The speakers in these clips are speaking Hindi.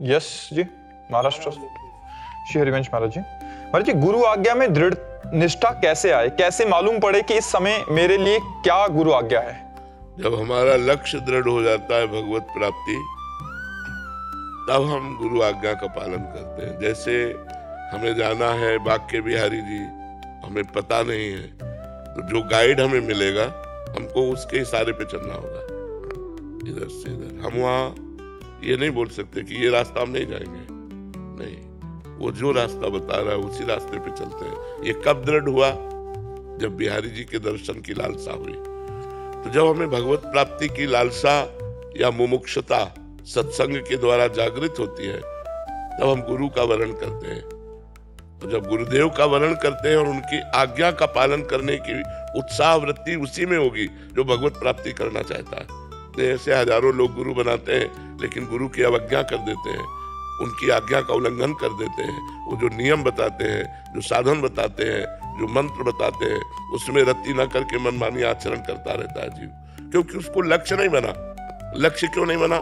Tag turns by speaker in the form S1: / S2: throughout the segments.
S1: यस जी, महाराष्ट्र। श्री हरिवंश महाराज जी। महाराज जी, गुरु आज्ञा में दृढ़ निष्ठा कैसे आए, कैसे मालूम पड़े कि इस समय मेरे लिए क्या गुरु आज्ञा है?
S2: जब हमारा लक्ष्य दृढ़ हो जाता है भगवत प्राप्ति, तब हम गुरु आज्ञा का पालन करते हैं। जैसे हमें जाना है बांके बिहारी जी, हमें पता नहीं है, तो जो गाइड हमें मिलेगा हमको उसके इशारे पे चलना होगा, इधर से इधर। हम वहाँ ये नहीं बोल सकते कि ये रास्ता हम नहीं जाएंगे, नहीं, वो जो रास्ता बता रहा है उसी रास्ते पे चलते हैं। ये कब दृढ़ हुआ? जब बिहारी जी के दर्शन की लालसा हुई। तो जब हमें भगवत प्राप्ति की लालसा या मुमुक्षुता सत्संग के द्वारा जागृत होती है, तब हम गुरु का वरण करते हैं। तो जब गुरुदेव का वरण करते हैं और उनकी आज्ञा का पालन करने की उत्साह वृत्ति उसी में होगी जो भगवत प्राप्ति करना चाहता है। ऐसे हजारों लोग गुरु बनाते हैं, लेकिन गुरु की अवज्ञा कर देते हैं, उनकी आज्ञा का उल्लंघन कर देते हैं। वो जो नियम बताते हैं, जो साधन बताते हैं, जो मंत्र बताते हैं, उसमें रति न करके मनमानी आचरण करता रहता है जीव, क्योंकि उसको लक्ष्य नहीं बना। लक्ष्य क्यों नहीं बना?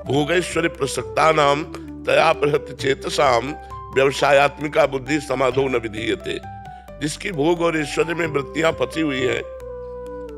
S2: भोगैश्वर्य प्रसक्ता नाम तया प्रहत चेतसाम व्यवसायत्मिका बुद्धि समाधो न विधीयते। जिसकी भोग और ऐश्वर्य में वृत्तियां फंसी हुई हैं,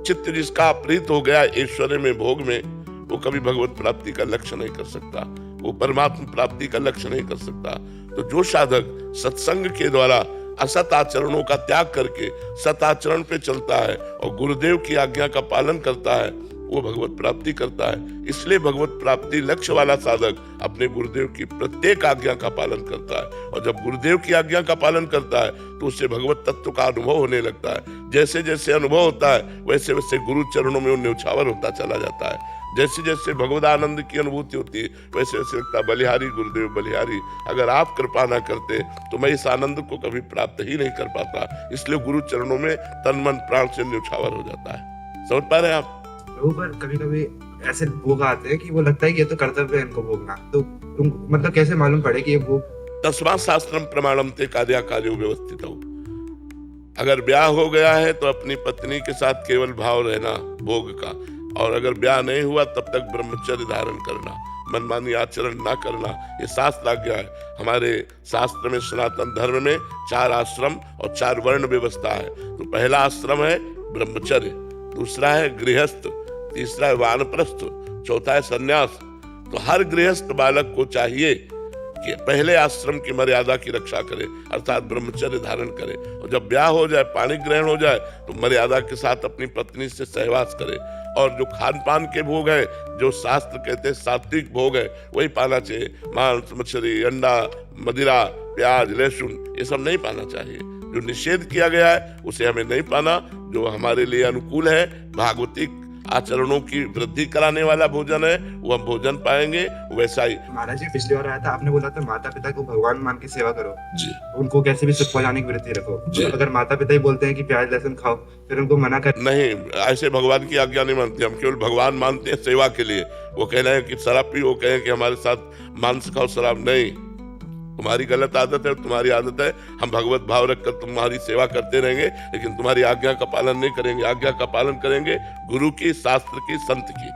S2: चित्त जिसका प्रीत हो गया ऐश्वर्य में, भोग में, वो कभी भगवत प्राप्ति का लक्ष्य नहीं कर सकता, वो परमात्मा प्राप्ति का लक्ष्य नहीं कर सकता। तो जो साधक सत्संग के द्वारा असत आचरणों का त्याग करके सत आचरण पे चलता है और गुरुदेव की आज्ञा का पालन करता है, वो भगवत प्राप्ति करता है। इसलिए भगवत प्राप्ति लक्ष्य वाला साधक अपने गुरुदेव की प्रत्येक आज्ञा का पालन करता है, और जब गुरुदेव की आज्ञा का पालन करता है तो उससे भगवत तत्व का अनुभव होने लगता है। जैसे जैसे अनुभव होता है वैसे वैसे गुरु चरणों में न्यौछावर होता चला जाता है। जैसे जैसे भगवत आनंद की अनुभूति होती है वैसे वैसे लगता है बलिहारी गुरुदेव बलिहारी, अगर आप कृपा ना करते तो मैं इस आनंद को कभी प्राप्त ही नहीं कर पाता। इसलिए गुरु चरणों में तन मन प्राण से न्यौछावर हो जाता है। समझ पा रहे हैं आप?
S3: पर कभी कभी ऐसे भोग आते हैं कि वो लगता है कि ये तो कर्तव्य है इनको भोगना, तो तुम मतलब कैसे मालूम पड़े कि ये भोग?
S2: तस्मात् शास्त्रम प्रमाणम ते कार्या कार्यो व्यवस्थित हो। अगर ब्याह हो गया है तो अपनी पत्नी के साथ केवल भाव रहना भोग का, और अगर ब्याह नहीं हुआ तब तक ब्रह्मचर्य धारण करना, मनमानी आचरण ना करना, ये शास्त्र आज्ञा है। हमारे शास्त्र में सनातन धर्म में 4 आश्रम और 4 वर्ण व्यवस्था है। तो पहला आश्रम है ब्रह्मचर्य, दूसरा है गृहस्थ, तीसरा है वानप्रस्थ, चौथा है सन्यास। तो हर गृहस्थ बालक को चाहिए कि पहले आश्रम की मर्यादा की रक्षा करे, अर्थात ब्रह्मचर्य धारण करे, और जब ब्याह हो जाए, पानी ग्रहण हो जाए, तो मर्यादा के साथ अपनी पत्नी से सहवास करे। और जो खान पान के भोग है, जो शास्त्र कहते हैं सात्विक भोग है, वही पाना चाहिए। मांस, मछली, अंडा, मदिरा, प्याज, लहसुन, ये सब नहीं पाना चाहिए। जो निषेध किया गया है उसे हमें नहीं पाना। जो हमारे लिए अनुकूल है, भागवतिक आचरणों की वृद्धि कराने वाला भोजन है, वो हम भोजन पाएंगे। वैसा ही
S3: महाराज जी, पिछली बार आया था, आपने बोला था माता पिता को भगवान मान के सेवा करो
S2: जी,
S3: उनको कैसे भी सुख पहुंचाने की वृत्ति रखो।
S2: जी।
S3: अगर माता पिता ही बोलते हैं कि प्याज लहसुन खाओ, फिर उनको मना कर
S2: नहीं, ऐसे भगवान की आज्ञा नहीं मानते हम, केवल भगवान मानते हैं सेवा के लिए। वो कह रहे हैं कि शराब पी, वो कहें कि हमारे साथ मांस खाओ, शराब नहीं। तुम्हारी गलत आदत है, तुम्हारी आदत है, हम भगवत भाव रखकर तुम्हारी सेवा करते रहेंगे, लेकिन तुम्हारी आज्ञा का पालन नहीं करेंगे। आज्ञा का पालन करेंगे गुरु की, शास्त्र की, संत की।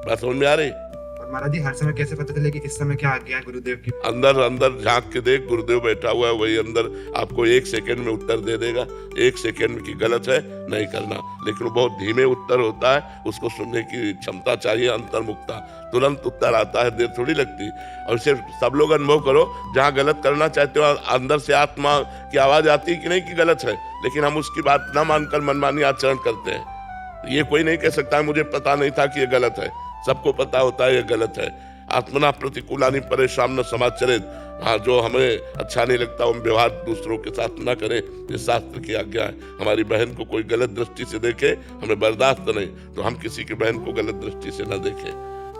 S2: बात समझ में आ रही?
S3: और महाराज जी, हर समय कैसे पता चले कि इस समय क्या आज्ञा है गुरुदेव की?
S2: अंदर अंदर झांक के देख, गुरुदेव बैठा हुआ है, वही अंदर आपको 1 सेकंड में उत्तर दे देगा। 1 सेकंड की गलत है नहीं करना, लेकिन वो बहुत धीमे उत्तर होता है, उसको सुनने की क्षमता चाहिए, अंतर्मुखता। तुरंत उत्तर आता है, देर थोड़ी लगती। और सिर्फ सब लोग अनुभव करो, जहाँ गलत करना चाहते हो अंदर से आत्मा की आवाज आती है कि नहीं कि गलत है, लेकिन हम उसकी बात ना मानकर मनमानी आचरण करते हैं। ये कोई नहीं कह सकता है मुझे पता नहीं था कि ये गलत है, सबको पता होता है ये गलत है। आत्मना प्रतिकूलानि परेशान न समाचरित। हाँ, जो हमें अच्छा नहीं लगता हम व्यवहार दूसरों के साथ न करें, ये शास्त्र की आज्ञा है। हमारी बहन को कोई गलत दृष्टि से देखे हमें बर्दाश्त नहीं, तो हम किसी की बहन को गलत दृष्टि से न देखें।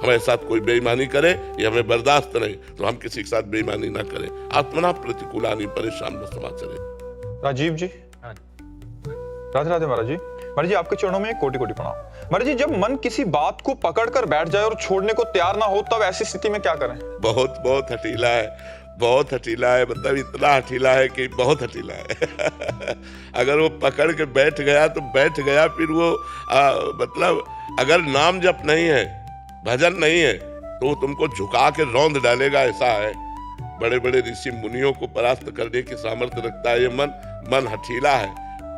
S2: हमारे साथ कोई बेईमानी करे ये हमें बर्दाश्त नहीं, तो हम किसी के साथ बेईमानी ना करें। आत्मना प्रतिकूलानि परेशान न समाचरित।
S1: राजीव जी, राधे राधे महाराज जी। महाराज जी, आपके चरणों में कोटि कोटि प्रणाम। महाराज जी, जब मन किसी बात को पकड़कर बैठ जाए और छोड़ने को तैयार ना हो, तब ऐसी स्थिति में क्या करें?
S2: बहुत बहुत हठीला है, बहुत हठीला है, मतलब इतना हठीला है कि बहुत हठीला है। अगर वो पकड़ के बैठ गया तो बैठ गया, फिर वो मतलब अगर नाम जप नहीं है, भजन नहीं है, तो वो तुमको झुका के रौंद डालेगा, ऐसा है। बड़े बड़े ऋषि मुनियों को परास्त करने की सामर्थ्य रखता है ये मन। मन हठीला है,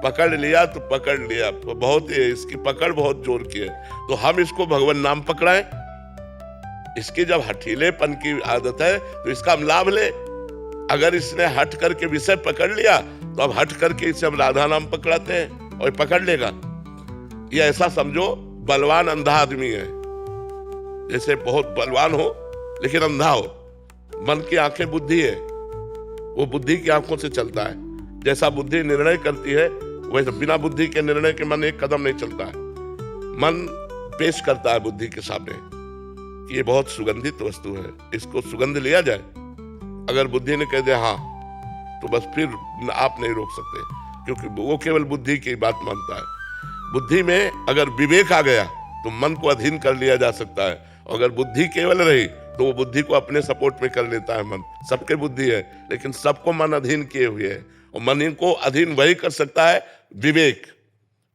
S2: पकड़ लिया तो पकड़ लिया, बहुत इसकी पकड़ बहुत जोर की है। तो हम इसको भगवान नाम पकड़ाएं, इसकी जब हठीलेपन की आदत है तो इसका हम लाभ ले। अगर इसने हट करके विषय पकड़ लिया तो अब हट करके इसे हम राधा नाम पकड़ाते हैं और पकड़ लेगा। ये ऐसा समझो बलवान अंधा आदमी है, जैसे बहुत बलवान हो लेकिन अंधा हो। मन की आंखें बुद्धि है, वो बुद्धि की आंखों से चलता है। जैसा बुद्धि निर्णय करती है वैसे बिना बुद्धि के निर्णय के मन एक कदम नहीं चलता है। मन पेश करता है बुद्धि के सामने कि ये बहुत सुगंधित वस्तु है, इसको सुगंध लिया जाए। अगर बुद्धि ने कह दिया हाँ, तो बस फिर आप नहीं रोक सकते, क्योंकि वो केवल बुद्धि की बात मानता है। बुद्धि में अगर विवेक आ गया तो मन को अधीन कर लिया जा सकता है। अगर बुद्धि केवल रही तो वो बुद्धि को अपने सपोर्ट में कर लेता है। मन सबके बुद्धि है, लेकिन सबको मन अधीन किए हुए है, और मन को अधीन वही कर सकता है विवेक।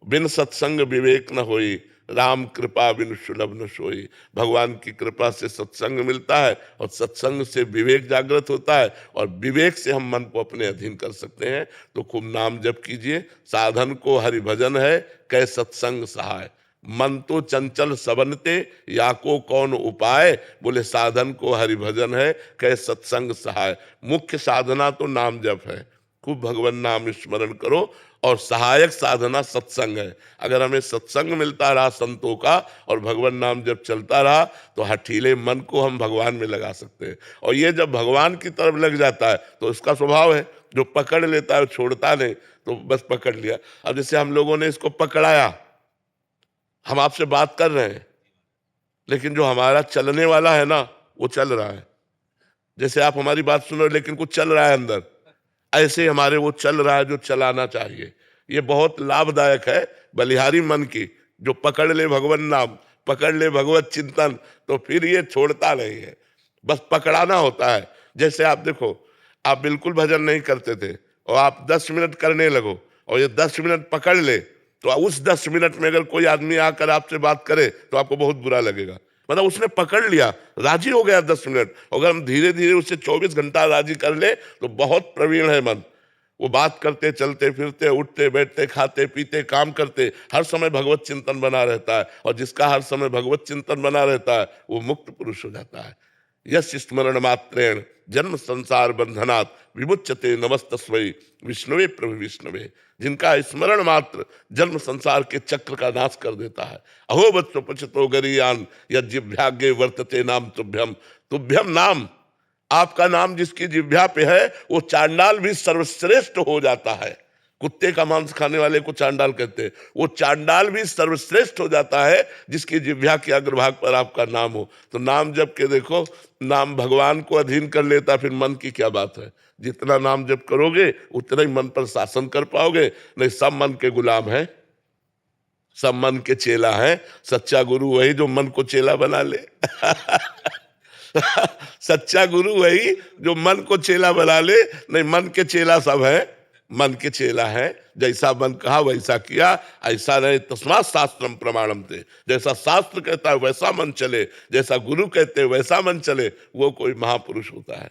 S2: बिन सत्संग विवेक न होई, राम कृपा बिन सुलभ न सोई। भगवान की कृपा से सत्संग मिलता है और सत्संग से विवेक जागृत होता है, और विवेक से हम मन को अपने अधीन कर सकते हैं। तो खूब नाम जप कीजिए। साधन को हरि भजन है, कै सत्संग सहाय। मन तो चंचल सबनते, या को कौन उपाय। बोले साधन को हरि भजन है, कै सत्संग सहाय। मुख्य साधना तो नाम जप है। खूब भगवान नाम स्मरण करो, और सहायक साधना सत्संग है। अगर हमें सत्संग मिलता रहा संतों का और भगवान नाम जब चलता रहा तो हठीले मन को हम भगवान में लगा सकते हैं। और ये जब भगवान की तरफ लग जाता है तो इसका स्वभाव है, जो पकड़ लेता है छोड़ता नहीं, तो बस पकड़ लिया। अब जैसे हम लोगों ने इसको पकड़ाया, हम आपसे बात कर रहे हैं, लेकिन जो हमारा चलने वाला है ना वो चल रहा है। जैसे आप हमारी बात सुन रहे हो लेकिन कुछ चल रहा है अंदर, ऐसे हमारे वो चल रहा है जो चलाना चाहिए। ये बहुत लाभदायक है बलिहारी मन की, जो पकड़ ले भगवान नाम, पकड़ ले भगवत चिंतन, तो फिर ये छोड़ता नहीं है, बस पकड़ाना होता है। जैसे आप देखो, आप बिल्कुल भजन नहीं करते थे और आप 10 मिनट करने लगो और ये 10 मिनट पकड़ ले, तो उस 10 मिनट में अगर कोई आदमी आकर आपसे बात करे तो आपको बहुत बुरा लगेगा। मतलब उसने पकड़ लिया, राजी हो गया 10 मिनट। अगर हम धीरे धीरे उसे 24 घंटा राजी कर ले तो बहुत प्रवीण है मन। वो बात करते, चलते फिरते, उठते बैठते, खाते पीते, काम करते, हर समय भगवत चिंतन बना रहता है। और जिसका हर समय भगवत चिंतन बना रहता है वो मुक्त पुरुष हो जाता है। यस स्मरण मात्रेण जन्म संसार बंधनात् विमुच्यते नमस्तस्मै विष्णुवे प्रभु विष्णुवे। जिनका स्मरण मात्र जन्म संसार के चक्र का नाश कर देता है। अहो बच्चो पचतो गरीयान यज्जिभ्याग्ये वर्तते नाम तुभ्यम। तुभ्यम नाम, आपका नाम जिसकी जिह्वा पे है वो चांडाल भी सर्वश्रेष्ठ हो जाता है। कुत्ते का मांस खाने वाले को चांडाल कहते हैं, वो चांडाल भी सर्वश्रेष्ठ हो जाता है जिसकी जिह्वा के अग्रभाग पर आपका नाम हो। तो नाम जप के देखो, नाम भगवान को अधीन कर लेता, फिर मन की क्या बात है। जितना नाम जप करोगे उतना ही मन पर शासन कर पाओगे। नहीं, सब मन के गुलाम है, सब मन के चेला है। सच्चा गुरु वही जो मन को चेला बना ले। सच्चा गुरु वही जो मन को चेला बना ले। नहीं, मन के चेला सब है, मन के चेला है। जैसा मन कहा वैसा किया, ऐसा नहीं तस्मात् शास्त्रम प्रमाणम थे। जैसा शास्त्र कहता है वैसा मन चले, जैसा गुरु कहते हैं वैसा मन चले, वो कोई महापुरुष होता है।